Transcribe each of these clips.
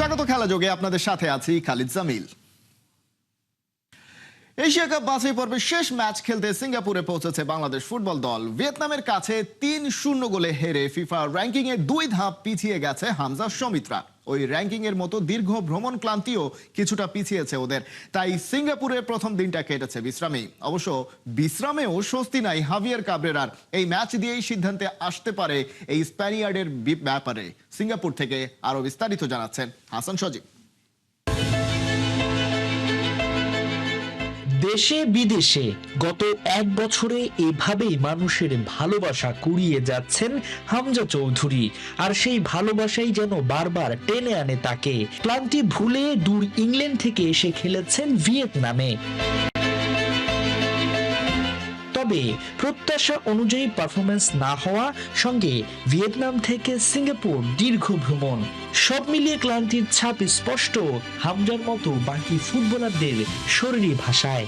স্বাগত খেলা যোগে আপনাদের সাথে আছি খালিদ জামিল। এশিয়া কাপ বাছাই পর্বে শেষ ম্যাচ খেলতে সিঙ্গাপুরে পৌঁছেছে বাংলাদেশ ফুটবল দল। ভিয়েতনামের কাছে ৩-০ গোলে হেরে ফিফা র্যাঙ্কিং এ ২ ধাপ পিছিয়ে গেছে হামজা সমিত্রা। ওই র্যাঙ্কিং এর মতো দীর্ঘ ভ্রমণ ক্লান্তিও কিছুটা পিছিয়েছে ওদের, তাই সিঙ্গাপুরের প্রথম দিনটা কেটেছে বিশ্রামে। অবশ্য বিশ্রামেও স্বস্তি নাই হাভিয়ার কাবরেরার। এই ম্যাচ দিয়েই সিদ্ধান্তে আসতে পারে এই স্প্যানিয়ার্ডের ব্যাপারে। সিঙ্গাপুর থেকে আরো বিস্তারিত জানাচ্ছেন হাসান সজীব। দেশে বিদেশে গত এক বছরে এভাবেই মানুষের ভালোবাসা কুড়িয়ে যাচ্ছেন হামজা চৌধুরী, আর সেই ভালোবাসাই যেন বারবার টেনে আনে তাকে। ক্লান্তি ভুলে দূর ইংল্যান্ড থেকে এসে খেলেছেন ভিয়েতনামে। তবে প্রত্যাশা অনুযায়ী পারফরমেন্স না হওয়া, সঙ্গে ভিয়েতনাম থেকে সিঙ্গাপুর দীর্ঘ ভ্রমণ, সব মিলিয়ে ক্লান্তির ছাপ স্পষ্ট হামজার মতো বাকি ফুটবলারদের শরীরী ভাষায়।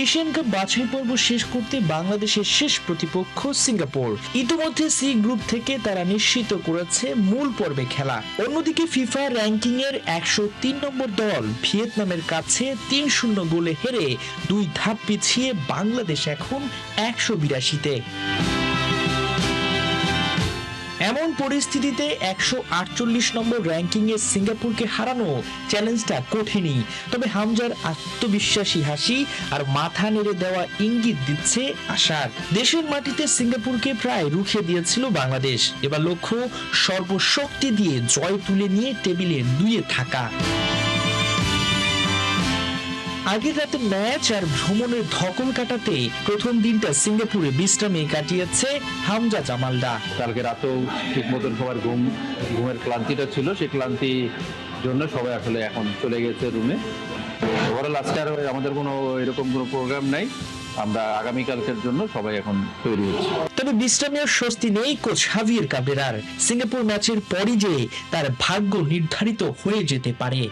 এশিয়ান কাপ বাছাই পর্ব শেষ করতে বাংলাদেশের শেষ প্রতিপক্ষ সিঙ্গাপুর। ইতিমধ্যে সি গ্রুপ থেকে তারা নিশ্চিত করেছে মূল পর্বে খেলা। অন্যদিকে ফিফা র্যাঙ্কিং এর ১০৩ নম্বর দল ভিয়েতনামের কাছে ৩-০ গোলে হেরে ২ ধাপ পিছিয়ে বাংলাদেশ এখন ১৮২তে। এমন পরিস্থিতিতে ১৪৮ নম্বর র্যাঙ্কিং এ সিঙ্গাপুরকে হারানো চ্যালেঞ্জটা কঠিনই। তবে হামজার আত্মবিশ্বাসী হাসি আর মাথা নেড়ে দেওয়া ইঙ্গিত দিচ্ছে আশার। দেশের মাটিতে সিঙ্গাপুরকে প্রায় রুখে দিয়েছিল বাংলাদেশ। এবার লক্ষ্য সর্বশক্তি দিয়ে জয় তুলে নিয়ে টেবিলে ২-এ থাকা। আগের রাতে ম্যাচ আর ভ্রমণের ধকল কাটাতে প্রথম দিনটা সিঙ্গাপুরে বিশ্রামে কাটিয়েছে হামজা জামালরা। কালকে রাতেও ঠিক মতন সবার ঘুমের ক্লান্তিটা ছিল, সেই ক্লান্তি জন্য সবাই আসলে এখন চলে গেছে রুমে। ওভারঅল আজকে আর আমাদের কোনো এরকম কোনো প্রোগ্রাম নাই, আমরা আগামীকালকের জন্য সবাই এখন তৈরি হচ্ছি। তবে বিশ্রামের স্বস্তি নেই কোচ হাভিয়ার কাবরেরার। সিঙ্গাপুর ম্যাচের পরই যে তার ভাগ্য নির্ধারিত হয়ে যেতে পারে।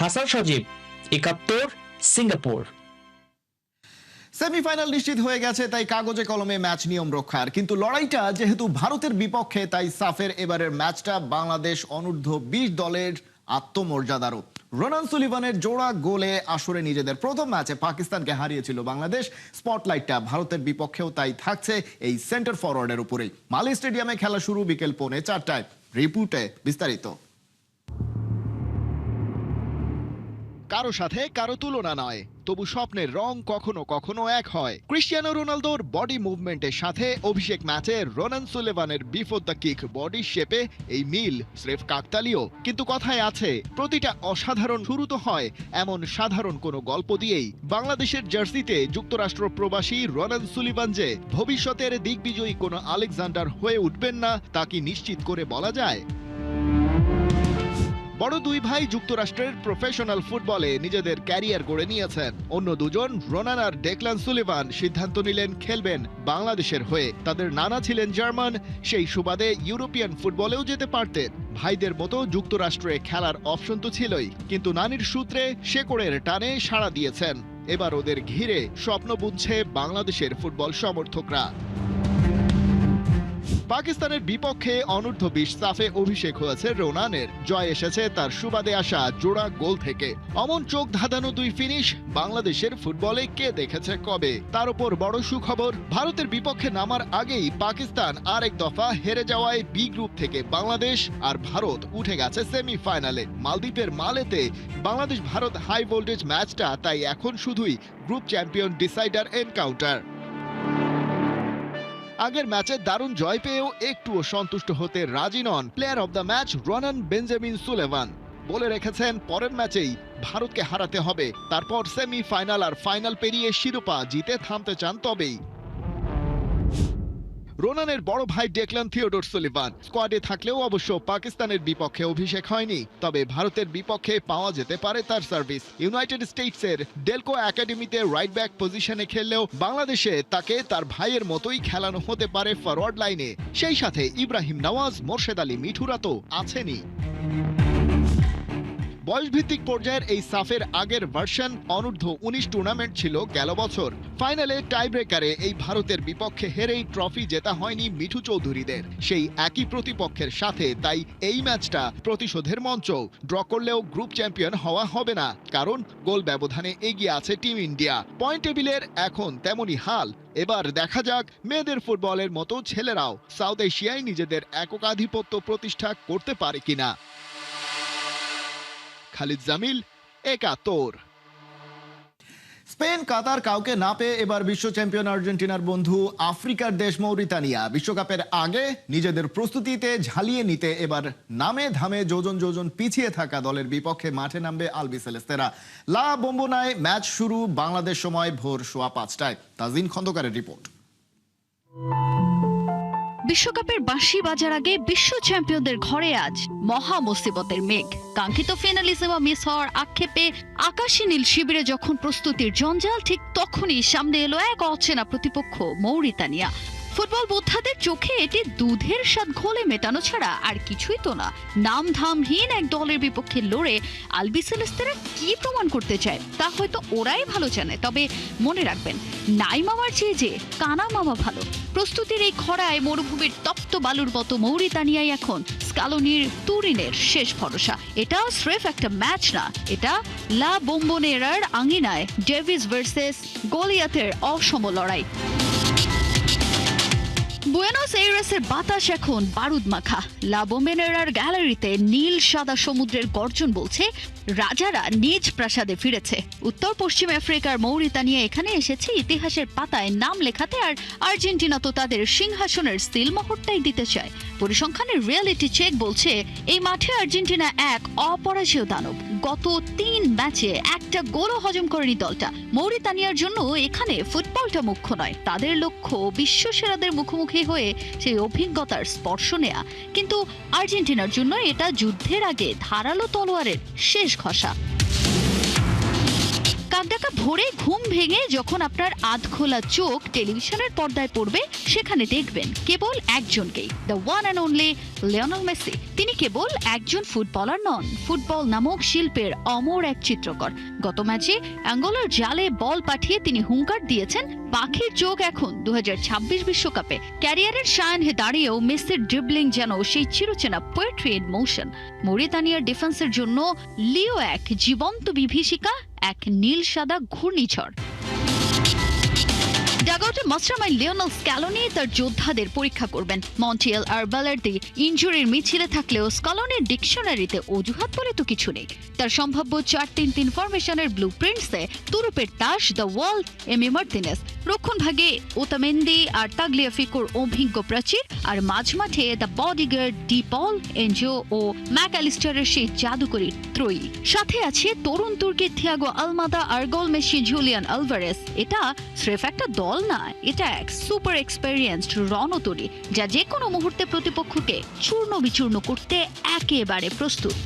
হাসান সজীব, ৭১, সিঙ্গাপুর। সেমিফাইনাল নিশ্চিত হয়ে গেছে, তাই কাগজে কলমে ম্যাচ নিয়ম রক্ষার। কিন্তু লড়াইটা যেহেতু ভারতের বিপক্ষে, তাই সাফের এবারের ম্যাচটা বাংলাদেশ অনূর্ধ্ব-২০ দলের আত্মমর্যাদারও। রোনান সুলিভানের জোড়া গোলে আসরে নিজেদের প্রথম ম্যাচে পাকিস্তানকে হারিয়েছিল বাংলাদেশ। স্পটলাইটটা ভারতের বিপক্ষেও তাই থাকছে এই সেন্টার ফরওয়ার্ডের উপরেই। মালি স্টেডিয়ামে খেলা শুরু বিকেল 4:45। রিপোর্টে বিস্তারিত। কারো সাথে কারো তুলনা নয়, তবু স্বপ্নের রং কখনো কখনো এক হয়। ক্রিস্টিয়ানো রোনালদোর বডি মুভমেন্টের সাথে অভিষেক ম্যাচে রোনান সুলেভানের বিফোর দ্য কিক বডি শেপে এই মিল স্রেফ কাকতালীয়। কিন্তু কথায় আছে, প্রতিটা অসাধারণ শুরু তো হয় এমন সাধারণ কোনো গল্প দিয়েই। বাংলাদেশের জার্সিতে যুক্তরাষ্ট্র প্রবাসী রোনান সুলিভান যে ভবিষ্যতের দিগ্বিজয়ী কোনো আলেকজান্ডার হয়ে উঠবেন না, তা কি নিশ্চিত করে বলা যায়? বড় দুই ভাই যুক্তরাষ্ট্রের প্রফেশনাল ফুটবলে নিজেদের ক্যারিয়ার গড়ে নিয়েছেন। অন্য দুজন, রোনান আর ডেকলান সুলিভান, সিদ্ধান্ত নিলেন খেলবেন বাংলাদেশের হয়ে। তাদের নানা ছিলেন জার্মান, সেই সুবাদে ইউরোপিয়ান ফুটবলেও যেতে পারতেন। ভাইদের মতো যুক্তরাষ্ট্রে খেলার অপশন তো ছিলই, কিন্তু নানির সূত্রে শেকড়ের টানে সাড়া দিয়েছেন। এবার ওদের ঘিরে স্বপ্ন বুনছে বাংলাদেশের ফুটবল সমর্থকরা। পাকিস্তানের বিপক্ষে অনূর্ধ্ব-২০ সাফে অভিষেক হয়েছে রোনানের। জয় এসেছে তার সুবাদে আসা জোড়া গোল থেকে। অমন চোখ ধাঁধানো দুই ফিনিশ বাংলাদেশের ফুটবলে কে দেখেছে কবে? তার উপর বড় সুখবর, ভারতের বিপক্ষে নামার আগেই পাকিস্তান আরেক দফা হেরে যাওয়ায় বি গ্রুপ থেকে বাংলাদেশ আর ভারত উঠে গেছে সেমিফাইনালে। মালদ্বীপের মালেতে বাংলাদেশ ভারত হাই ভোল্টেজ ম্যাচটা তাই এখন শুধুই গ্রুপ চ্যাম্পিয়ন ডিসাইডার এনকাউন্টার। আগের ম্যাচে দারুণ জয় পেয়েও একটুও সন্তুষ্ট হতে রাজি নন player of the match Ronan Benjamin Sullivan. বলে রেখেছেন পরের ম্যাচেই ভারতকে হারাতে হবে, তারপর সেমিফাইনাল আর ফাইনাল পেরিয়ে শিরোপা জিতে থামতে চান। তবেই রোনানের বড় ভাই ডেকলান থিওডোর সুলিভান স্কোয়াডে থাকলেও অবশ্য পাকিস্তানের বিপক্ষে অভিষেক হয়নি। তবে ভারতের বিপক্ষে পাওয়া যেতে পারে তার সার্ভিস। ইউনাইটেড স্টেটসের ডেলকো একাডেমিতে রাইট ব্যাক পজিশনে খেললেও বাংলাদেশে তাকে তার ভাইয়ের মতোই খেলানো হতে পারে ফরওয়ার্ড লাইনে। সেই সাথে ইব্রাহিম নওয়াজ, মোর্শেদ আলী মিঠুরা তো আছেনই। বয়সভিত্তিক পর্যায়ের এই সাফের আগের ভার্সন অনূর্ধ্ব 19 টুর্নামেন্ট ছিল গেল বছর। ফাইনালে টাই ব্রেকারে এই ভারতের বিপক্ষে হেরেই ট্রফি জেতা হয়নি মিঠু চৌধুরীদের। সেই একই প্রতিপক্ষের সাথে তাই এই ম্যাচটা প্রতিশোধের মঞ্চ। ড্র করলেও গ্রুপ চ্যাম্পিয়ন হওয়া হবে না, কারণ গোল ব্যবধানে এগিয়ে আছে টিম ইন্ডিয়া। পয়েন্ট টেবিলের এখন তেমনই হাল। এবার দেখা যাক মেয়েদের ফুটবলের মতো ছেলেরাও সাউথ এশিয়ায় নিজেদের এককাধিপত্য প্রতিষ্ঠা করতে পারে কিনা। খালিদ জামিল, একাত্তর। স্পেন কাতার কাউকে না পেয়ে এবার বিশ্ব চ্যাম্পিয়ন আর্জেন্টিনার বন্ধু আফ্রিকার দেশ মৌরিতানিয়া বিশ্বকাপের আগে নিজেদের প্রস্তুতিতে ঝালিয়ে নিতে এবার নামে ধামে যোজন যোজন পিছিয়ে থাকা দলের বিপক্ষে মাঠে নামবে আলবিসেলেস্তেরা। লা বোম্বোনায় ম্যাচ শুরু বাংলাদেশ সময় ভোর 5:15টায়। তাজিন খন্দকারের রিপোর্ট। বিশ্বকাপের বাঁশি বাজার আগে বিশ্ব চ্যাম্পিয়নদের ঘরে আজ মহা মুসিবতের মেঘ। কাঙ্ক্ষিত ফিনালিজম মিস হওয়ার আক্ষেপে আকাশী নীল শিবিরে যখন প্রস্তুতির জঞ্জাল, ঠিক তখনই সামনে এলো এক অচেনা প্রতিপক্ষ মৌরিতানিয়া। ফুটবল বোদ্ধাদের চোখে এটি দুধের স্বাদ ঘোলে মেটানো ছাড়া আর কিছুই তো না। নাম ধামহীন এক দলের বিপক্ষে লড়ে আলবিসেলেস্তেরা কি প্রমাণ করতে চায় তা হয়তো ওরাই ভালো জানে। তবে মনে রাখবেন, নাই মামার চেয়ে যে কানা মামা ভালো। প্রস্তুতির এই খরায় মরুভূমির তপ্ত বালুর মতো মৌরিতানিয়াই এখন স্কালোনির তুরিনের শেষ ভরসা। এটা স্রেফ একটা ম্যাচ না, এটা লা বোম্বোনেরার আঙিনায় ডেভিস ভার্সেস গোলিয়াতের অসম লড়াই। বুয়েনোস এইরেসের বাতাস এখন বারুদ মাখা। লা বোম্বোনেরার গ্যালারিতে নীল সাদা সমুদ্রের গর্জন বলছে রাজারা নিজ প্রাসাদে ফিরেছে। উত্তর পশ্চিম আফ্রিকার মৌরিতানিয়া এখানে এসেছে ইতিহাসের পাতায় নাম লেখাতে, আর আর্জেন্টিনা তো তাদের সিংহাসনের সিলমোহরটাই দিতে চায়। পরিসংখ্যানের রিয়েলিটি চেক বলছে এই মাঠে আর্জেন্টিনা এক অপরাজেয় দানব। গত 3 ম্যাচে একটা গোলও হজম করেনি দলটা। মৌরিতানিয়ার জন্য এখানে ফুটবলটা মুখ্য নয়, তাদের লক্ষ্য বিশ্ব সেরাদের মুখোমুখি হয়ে সেই অভিজ্ঞতার স্পর্শ নেয়া। কিন্তু আর্জেন্টিনার জন্য এটা যুদ্ধের আগে ধারালো তলোয়ারের শেষ ঘষা। কাকডাকা ভোরে ঘুম ভেঙে যখন আপনার আধখোলা চোখ টেলিভিশনের পর্দায় পড়বে, সেখানে দেখবেন কেবল একজনকেই, the one and only Lionel Messi. তিনি কেবল একজন ফুটবলার নন, ফুটবল নামক শিল্পের অমর এক চিত্রকর। গত ম্যাচে অ্যাঙ্গোলার জালে বল পাঠিয়ে তিনি হুঙ্কার দিয়েছেন পাখির চোখ এখন 2026 বিশ্বকাপে। ক্যারিয়ারের সায়ানে দাঁড়িয়েও মেসির ড্রিবলিং যেন সেই চিরচেনা পোয়েট্রি ইন মোশন। মৌরিতানিয়ার ডিফেন্সের জন্য লিও এক জীবন্ত বিভীষিকা, এক নীল সাদা ঘূর্ণিঝড়। ডাগআউটে মাস্টারমাইন্ড লিওনেল স্ক্যালোনি তার যোদ্ধাদের পরীক্ষা করবেন। মন্টিয়েল আর বালার্দি ইনজুরির মিছিলে থাকলেও স্ক্যালোনির ডিকশনারিতে অজুহাত বলে তো কিছু নেই। তার সম্ভাব্য 4-3-3 ফরমেশনের ব্লুপ্রিন্টসে তুরুপের তাস, দ্য ওয়ার্ল্ড এমি মার্টিনেস, রক্ষণ ভাগে ওতামেন্দি আর তাগলিয়াফিকোর অভিজ্ঞ প্রাচীর, আর মাঝমাঠে the bodyguard de Paul, Enzo ও ম্যাকঅ্যালিস্টারের সেই জাদুকরী ত্রয়ী। সাথে আছে তরুণ তুর্কির থিয়াগো আলমাদা আর গোল মেসি জুলিয়ান আলভারেস। এটা স্রেফ একটা দল না, এটা এক সুপার এক্সপেরিয়েন্সড রণতরী যা যে কোনো মুহূর্তে প্রতিপক্ষকে চূর্ণ বিচূর্ণ করতে একেবারে প্রস্তুত।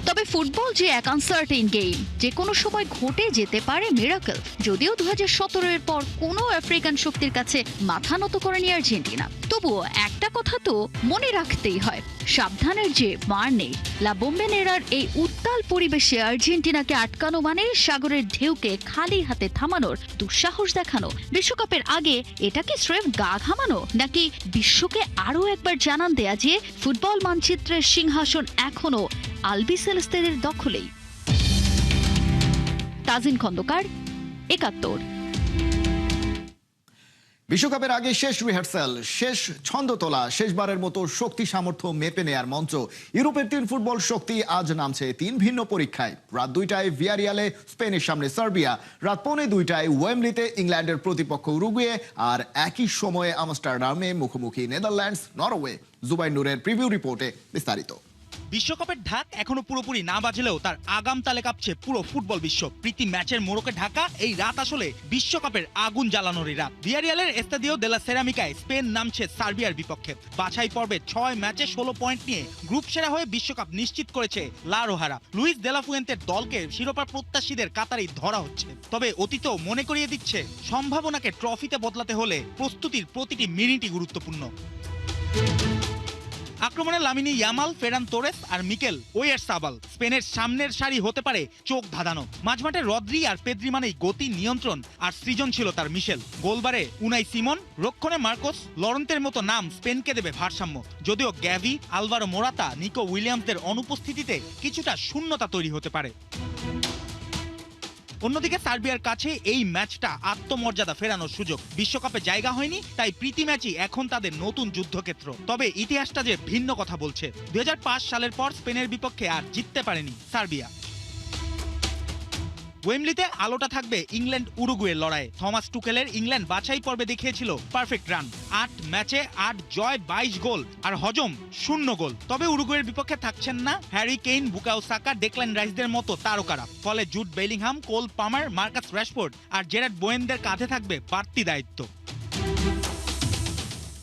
তবে ফুটবল যে এক আনসার্টেইন গেম, যে কোনো সময় ঘটে যেতে পারে মিরাকল। যদিও 2017 পর কোনো আফ্রিকান শক্তির কাছে মাথা নত করেনি আর্জেন্টিনা, তবুও একটা কথা তো মনে রাখতেই হয়, সাবধানের যে মার নেই। লা বোম্বোনেরার এই উত্তাল পরিবেশে আর্জেন্টিনাকে আটকানো মানে সাগরের ঢেউকে খালি হাতে থামানোর দুঃসাহস দেখানো। বিশ্বকাপের আগে এটা কি স্রেফ গা ঘামানো, নাকি বিশ্বকে আরো একবার জানান দেয়া যে ফুটবল মানচিত্রের সিংহাসন এখনো আলবিসেলেস্তেদের দখলেই? তাজিন খন্দকার, 71। বিশ্বকাপের আগে শেষ রিহার্সাল, শেষ ছন্দ তোলা, শেষবারের মতো শক্তি সামর্থ্য মেপে নেয়ার মঞ্চ। ইউরোপের 3 ফুটবল শক্তি আজ নামছে 3 ভিন্ন পরীক্ষায়। রাত 2টায় ভিয়ারিয়ালে স্পেনের সামনে সার্বিয়া, রাত 1:45 ওয়েমব্লিতে ইংল্যান্ডের প্রতিপক্ষ উরুগুয়ে, আর একই সময়ে আমস্টারডামে মুখোমুখি নেদারল্যান্ডস নরওয়ে। জুবাইর নূরের প্রিভিউ রিপোর্টে বিস্তারিত। বিশ্বকাপের ঢাক এখনো পুরোপুরি না বাজলেও তার আগাম তালে কাঁপছে পুরো ফুটবল বিশ্ব। প্রীতি ম্যাচের মোড়কে ঢাকা এই রাত আসলে বিশ্বকাপের আগুন জ্বালানোরই রাত। ভিয়ারিয়ালের এস্তাদিও দে লা সেরামিকায় স্পেন নামছে সার্বিয়ার বিপক্ষে। বাছাই পর্বে 6 ম্যাচে 16 পয়েন্ট নিয়ে গ্রুপ সেরা হয়ে বিশ্বকাপ নিশ্চিত করেছে লা রোহারা। লুইস দে লা ফুয়েন্তের দলকে শিরোপা প্রত্যাশীদের কাতারেই ধরা হচ্ছে। তবে অতীতও মনে করিয়ে দিচ্ছে, সম্ভাবনাকে ট্রফিতে বদলাতে হলে প্রস্তুতির প্রতিটি মিনিটই গুরুত্বপূর্ণ। আক্রমণে লামিনী ইয়ামাল, ফেরান তোরেস আর মিকেল ওয়াইয়ারসাবাল স্পেনের সামনের সারি হতে পারে চোখ ধাঁধানো। মাঝমাঠে রদ্রি আর পেদ্রি মানেই গতি, নিয়ন্ত্রণ আর সৃজন ছিল তার মিশেল। গোলবারে উনাই সিমন, রক্ষণে মার্কোস লরেন্তের মতো নাম স্পেনকে দেবে ভারসাম্য। যদিও গ্যাভি, আলভারো মোরাতা, নিকো উইলিয়ামসদের অনুপস্থিতিতে কিছুটা শূন্যতা তৈরি হতে পারে। অন্যদিকে সার্বিয়ার কাছে এই ম্যাচটা আত্মমর্যাদা ফেরানোর সুযোগ। বিশ্বকাপে জায়গা হয়নি, তাই প্রীতি ম্যাচই এখন তাদের নতুন যুদ্ধক্ষেত্র। তবে ইতিহাসটা যে ভিন্ন কথা বলছে। 2005 সালের পর স্পেনের বিপক্ষে আর জিততে পারেনি সার্বিয়া। ওয়েমলিতে আলোটা থাকবে ইংল্যান্ড উরুগুয়ের লড়াইয়ে। থমাস টুকেলের ইংল্যান্ড বাছাই পর্বে দেখিয়েছিল পারফেক্ট রান, 8 ম্যাচে 8 জয়, 22 গোল আর হজম 0 গোল। তবে উরুগুয়ের বিপক্ষে থাকছেন না হ্যারি কেইন, বুকাও সাকা, ডেক্ল্যান রাইসদের মতো তারকারা। ফলে জুড বেলিংহাম, কোল পামার, মার্কাস রাশফোর্ড আর জেরার্ড বোয়েনদের কাঁধে থাকবে বাড়তি দায়িত্ব।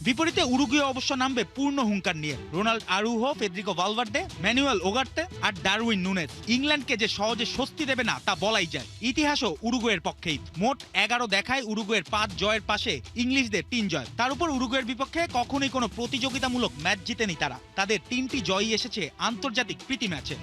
বিপরীতে উরুগুয়ে অবশ্য নামবে পূর্ণ হুঙ্কার নিয়ে। রোনাল্ড আরুহো, ফেদ্রিকো ভালভার্দে, ম্যানুয়েল ওগার্তে আর ডারউইন নুনেজ ইংল্যান্ডকে যে সহজে স্বস্তি দেবে না তা বলাই যায়। ইতিহাসও উরুগুয়ের পক্ষেই। মোট 11 দেখায় উরুগুয়ের 5 জয়ের পাশে ইংলিশদের 3 জয়। তার উপর উরুগুয়ের বিপক্ষে কখনোই কোনো প্রতিযোগিতামূলক ম্যাচ জিতেনি তারা। তাদের 3টি জয়ই এসেছে আন্তর্জাতিক প্রীতি ম্যাচে।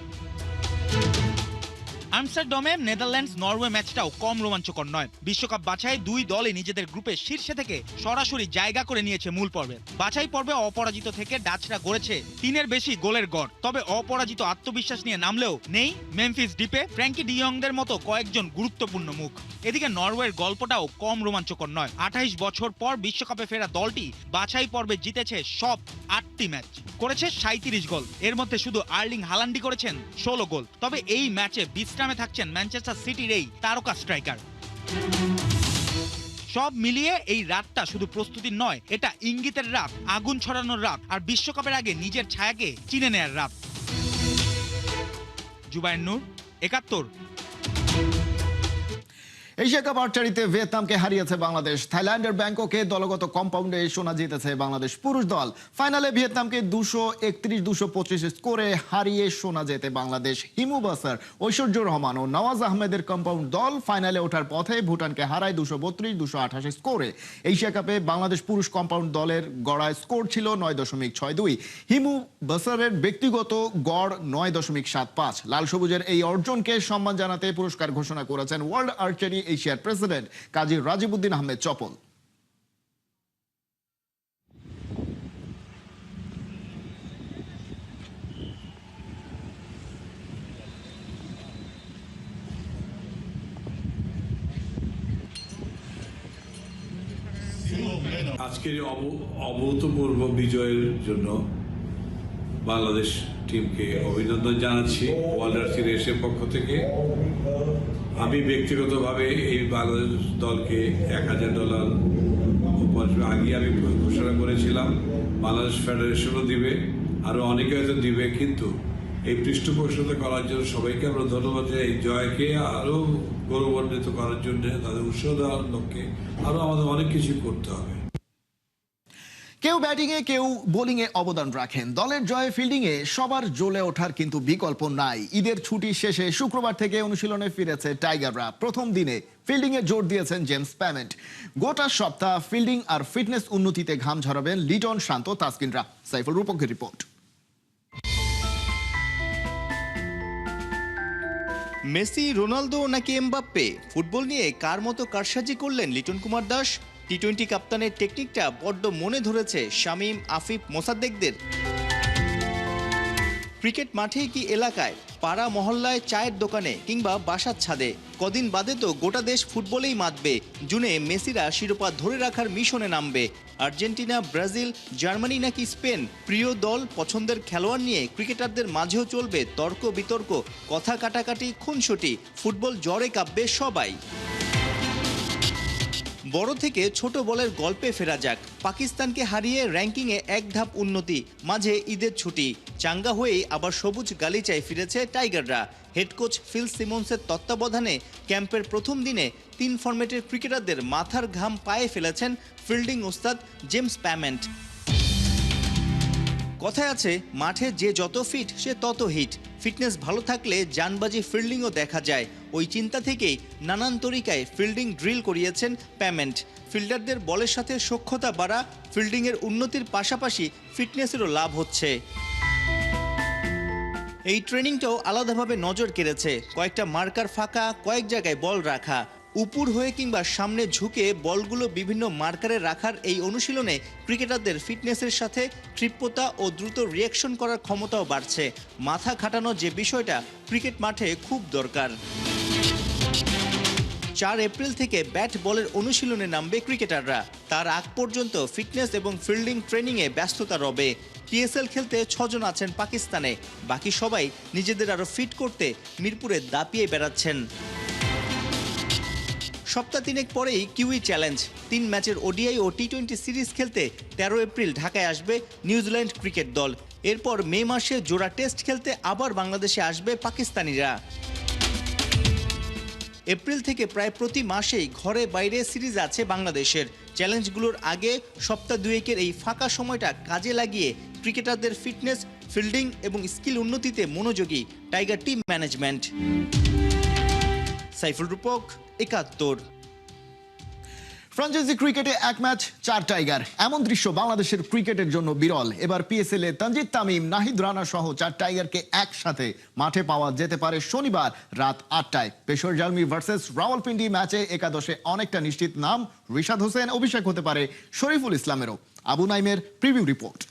আমস্টারডামে নেদারল্যান্ডস নরওয়ে ম্যাচটাও কম রোমাঞ্চকর নয়। বিশ্বকাপ বাছাই দুই দলই নিজেদের গ্রুপের শীর্ষে থেকে সরাসরি জায়গা করে নিয়েছে মূল পর্বে। বাছাই পর্বে অপরাজিত থেকে ডাচরা গড়েছে 3-এর বেশি গোলের গড়। তবে অপরাজিত আত্মবিশ্বাস নিয়ে নামলেও নেই মেমফিস ডিপে, ফ্র্যাঙ্কি ডিয়ংদের মতো কয়েকজন গুরুত্বপূর্ণ মুখ। এদিকে নরওয়ের গল্পটাও কম রোমাঞ্চকর নয়। 28 বছর পর বিশ্বকাপে ফেরা দলটি বাছাই পর্বে জিতেছে সব 8টি ম্যাচ, করেছে 37 গোল। এর মধ্যে শুধু আর্লিং হালান্ডি করেছেন 16 গোল। তবে এই ম্যাচে বিশ্রামে থাকছেন ম্যানচেস্টার সিটির এই তারকা স্ট্রাইকার। সব মিলিয়ে এই রাতটা শুধু প্রস্তুতির নয়, এটা ইঙ্গিতের রাত, আগুন ছড়ানোর রাত আর বিশ্বকাপের আগে নিজের ছায়াকে চিনে নেয়ার রাত। জুবায়ের নূর, 71। এশিয়া কাপ আর্চারিতে ভিয়েতনামকে হারিয়েছে বাংলাদেশ। থাইল্যান্ডের ব্যাংককে দলগত কম্পাউন্ডে সোনা জিতেছে বাংলাদেশ পুরুষ দল। ফাইনালে ভিয়েতনামকে 231-225 স্কোরে হারিয়ে সোনা জেতে বাংলাদেশ। হিমু বাসার, ঐশ্বর্য রহমান ও নওয়াজ আহমেদের কম্পাউন্ড দল ফাইনালে ওঠার পথে ভুটানকে হারায় 232-228 স্কোরে। এশিয়া কাপে বাংলাদেশ পুরুষ কম্পাউন্ড দলের গড়ায় স্কোর ছিল 9.62। হিমু বাসারের ব্যক্তিগত গড় 9.75। লাল সবুজের এই অর্জনকে সম্মান জানাতে পুরস্কার ঘোষণা করেছেন ওয়ার্ল্ড আর্চারি এশিয়ার প্রেসিডেন্ট কাজী রাজিবউদ্দিন আহমেদ চপল। আজকের অভূতপূর্ব বিজয়ের জন্য বাংলাদেশ টিমকে অভিনন্দন জানাচ্ছি ওয়ার্ল্ড আর্চারি এশিয়ার পক্ষ থেকে। আমি ব্যক্তিগতভাবে এই বাংলাদেশ দলকে $1000 উপহার আগে আমি ঘোষণা করেছিলাম। বাংলাদেশ ফেডারেশনও দিবে, আরও অনেকে হয়তো দিবে, কিন্তু এই পৃষ্ঠপোষকতা করার জন্য সবাইকে আমরা ধন্যবাদ জানাই। এই জয়কে আরও গৌরবান্বিত করার জন্য, তাদের উৎসাহ দেওয়ার লক্ষ্যে আরও আমাদের অনেক কিছু করতে হবে। কেউ ব্যাটিংয়ে, কেউ বোলিংয়ে অবদান রাখেন। দলের জয়ে ফিল্ডিংয়ে সবার জ্বলে ওঠার কিন্তু বিকল্প নাই। ঈদের ছুটি শেষে শুক্রবার থেকে অনুশীলনে ফিরেছে টাইগাররা। প্রথম দিনে ফিল্ডিংয়ে জোর দিয়েছেন জেমস প্যামেন্ট। গোটা সপ্তাহ ফিল্ডিং আর ফিটনেস উন্নতিতে ঘাম ঝরাবেন লিটন, শান্ত, তাসকিনরা। সাইফুল রূপকের রিপোর্ট। মেসি, রোনালদো নাকি এমবাপ্পে, ফুটবল নিয়ে কার মতো কারসাজি করলেন লিটন কুমার দাস? টি-20 কাপ্তানের টেকনিকটা বড্ড মনে ধরেছে শামীম, আফিফ, মোসাদ্দেকদের। ক্রিকেট মাঠে কি এলাকায়, পাড়া মহল্লায়, চায়ের দোকানে কিংবা বাসার ছাদে, কদিন বাদে তো গোটা দেশ ফুটবলেই মাতবে। জুনে মেসিরা শিরোপা ধরে রাখার মিশনে নামবে। আর্জেন্টিনা, ব্রাজিল, জার্মানি নাকি স্পেন, প্রিয় দল, পছন্দের খেলোয়াড় নিয়ে ক্রিকেটারদের মাঝেও চলবে তর্ক বিতর্ক, কথা কাটাকাটি, খুনসুটি। ফুটবল জ্বরে কাঁপবে সবাই। বড় থেকে ছোট বলের গল্পে ফেরা যাক। পাকিস্তানকে হারিয়ে র্যাঙ্কিংয়ে এক ধাপ উন্নতি, মাঝে ঈদের ছুটি, চাঙ্গা হয়েই আবার সবুজ গালিচায় ফিরেছে টাইগাররা। হেড কোচ ফিল সিমন্সের তত্ত্বাবধানে ক্যাম্পের প্রথম দিনে 3 ফরম্যাটের ক্রিকেটারদের মাথার ঘাম পায়ে ফেলেছেন ফিল্ডিং ওস্তাদ জেমস প্যামেন্ট। কথায় আছে, মাঠে যে যত ফিট সে তত হিট। ফিটনেস ভালো থাকলে জানবাজি ফিল্ডিংও দেখা যায়। ওই চিন্তা থেকেই নানান তরিকায় ফিল্ডিং ড্রিল করিয়েছেন প্যামেন্ট। ফিল্ডারদের বলের সাথে সখ্যতা বাড়া, ফিল্ডিংয়ের উন্নতির পাশাপাশি ফিটনেসেরও লাভ হচ্ছে। এই ট্রেনিংটাও আলাদাভাবে নজর কেড়েছে। কয়েকটা মার্কার ফাঁকা, কয়েক জায়গায় বল রাখা, উপর হয়ে কিংবা সামনে ঝুঁকে বলগুলো বিভিন্ন মার্কারে রাখার এই অনুশীলনে ক্রিকেটারদের ফিটনেসের সাথে ক্ষিপ্রতা ও দ্রুত রিয়াকশন করার ক্ষমতাও বাড়ছে। মাথা খাটানো যে বিষয়টা ক্রিকেট মাঠে খুব দরকার। 4 এপ্রিল থেকে ব্যাট বলের অনুশীলনে নামবে ক্রিকেটাররা। তার আগ পর্যন্ত ফিটনেস এবং ফিল্ডিং ট্রেনিংয়ে ব্যস্ততা রবে। পিএসএল খেলতে 6 জন আছেন পাকিস্তানে, বাকি সবাই নিজেদের আরও ফিট করতে মিরপুরে দাপিয়ে বেড়াচ্ছেন। সপ্তাহ 3 পরেই কিউই চ্যালেঞ্জ। 3 ম্যাচের ওডিআই ও টি20 সিরিজ খেলতে 13 এপ্রিল ঢাকায় আসবে নিউজিল্যান্ড ক্রিকেট দল। এরপর মে মাসে জোড়া টেস্ট খেলতে আবার বাংলাদেশে আসবে পাকিস্তানিরা। এপ্রিল থেকে প্রায় প্রতি মাসেই ঘরে বাইরে সিরিজ আছে বাংলাদেশের। চ্যালেঞ্জগুলোর আগে সপ্তাহ 2 এই ফাঁকা সময়টা কাজে লাগিয়ে ক্রিকেটারদের ফিটনেস, ফিল্ডিং এবং স্কিল উন্নতিতে মনোযোগী টাইগার টিম ম্যানেজমেন্ট। সাইফুল রূপক, 71। ফ্র্যাঞ্চাইজি ক্রিকেটে 1 ম্যাচ 4 টাইগার, এমন দৃশ্য বাংলাদেশের ক্রিকেটের জন্য বিরল। এবার পিএসএল এ তানজিদ তামিম, নাহিদ রানা সহ 4 টাইগারকে একসাথে মাঠে পাওয়া যেতে পারে শনিবার রাত 8টায়। পেশোয়ার জালমি ভার্সেস রাওয়ালপিন্ডি ম্যাচে একাদশে অনেকটা নিশ্চিত নাম রিশাদ হোসেন, অভিষেক হতে পারে শরীফুল ইসলামেরও। আবু নাইমের প্রিভিউ রিপোর্ট।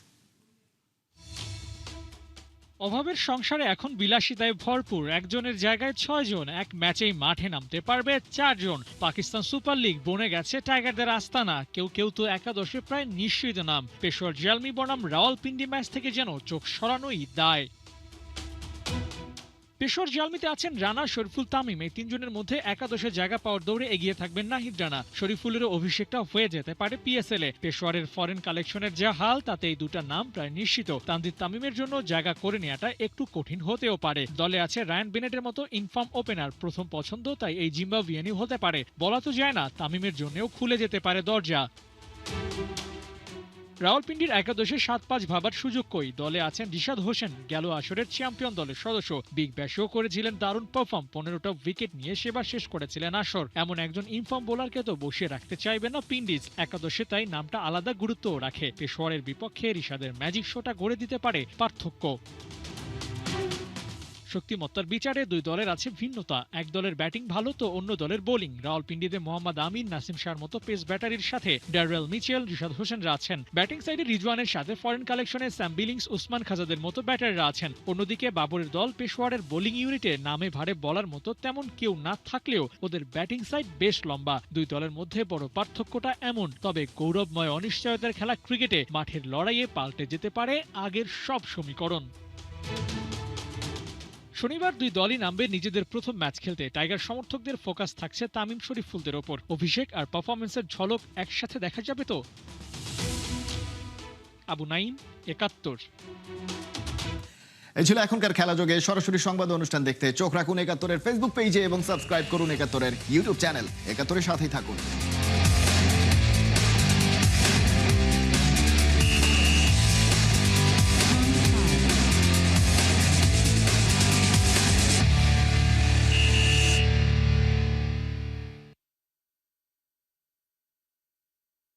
অভাবের সংসারে এখন বিলাসিতায় ভরপুর। একজনের জায়গায় 6 জন, এক ম্যাচেই মাঠে নামতে পারবে 4 জন। পাকিস্তান সুপার লিগ বনে গেছে টাইগারদের আস্তানা। কেউ তো একাদশে প্রায় নিশ্চিত নাম। পেশোয়ার জালমি বনাম রাওয়ালপিন্ডি ম্যাচ থেকে যেন চোখ সরানোই দায়। পেশোয়ার জালমিতে আছেন রানা, শরীফুল, তামিম। এই 3 জনের মধ্যে একাদশে জায়গা পাওয়ার দৌড়ে এগিয়ে থাকবেন নাহিদ রানা। শরীফুলেরও অভিষেকটা হয়ে যেতে পারে পিএসএল এ। পেশোয়ারের ফরেন কালেকশনের যা হাল, তাতে এই 2টা নাম প্রায় নিশ্চিত। তানজিদ তামিমের জন্য জায়গা করে নেওয়াটা একটু কঠিন হতেও পারে। দলে আছে রায়ান বেনেটের মতো ইনফর্ম ওপেনার, প্রথম পছন্দ, তাই এই জিম্বাবুইয়ানই হতে পারে। বলা তো যায় না, তামিমের জন্যও খুলে যেতে পারে দরজা। রাওয়ালপিন্ডির একাদশে 7-5 ভাবার সুযোগ কই। দলে আছেন রিশাদ হোসেন, গেল আসরের চ্যাম্পিয়ন দলের সদস্য। বিগ ব্যাশেও করেছিলেন দারুণ পারফর্ম, 15টা উইকেট নিয়ে সেবার শেষ করেছিলেন আসর। এমন একজন ইনফর্ম বোলারকে তো বসিয়ে রাখতে চাইবে না পিন্ডিজ। একাদশে তাই নামটা আলাদা গুরুত্বও রাখে। পেশোয়ারের বিপক্ষে রিশাদের ম্যাজিক শোটা গড়ে দিতে পারে পার্থক্য। শক্তিমত্তার বিচারে 2 দলের আছে ভিন্নতা। এক দলের ব্যাটিং ভালো তো অন্য দলের বোলিং। রাওয়ালপিন্ডিতে মোহাম্মদ আমিন, নাসিম শাহর মতো পেস ব্যাটারির সাথে ড্যারেল মিচেল, রিশাদ হোসেনরা আছেন। ব্যাটিং সাইডে রিজওয়ানের সাথে ফরেন কালেকশনে স্যাম বিলিংস, উসমান খাজাদের মতো ব্যাটাররা আছেন। অন্যদিকে বাবরের দল পেশোয়ারের বোলিং ইউনিটে নামে ভারে বলার মতো তেমন কেউ না থাকলেও ওদের ব্যাটিং সাইড বেশ লম্বা। 2 দলের মধ্যে বড় পার্থক্যটা এমন। তবে গৌরবময় অনিশ্চয়তার খেলা ক্রিকেটে মাঠের লড়াইয়ে পাল্টে যেতে পারে আগের সব সমীকরণ। শনিবার 2 দলই নামবে নিজেদের প্রথম ম্যাচ খেলতে। টাইগার সমর্থকদের ফোকাস থাকছে তামিম, শরীফুলদের ওপর। অভিষেক আর পারফরমেন্সের ঝলক একসাথে দেখা যাবে তো। আবু নাইম, 71। এই ছিল এখনকার খেলা যোগে। সরাসরি সংবাদ অনুষ্ঠান দেখতে চোখ রাখুন 71-এর ফেসবুক পেজে এবং সাবস্ক্রাইব করুন 71-এর ইউটিউব চ্যানেল। 71-এর সাথেই থাকুন।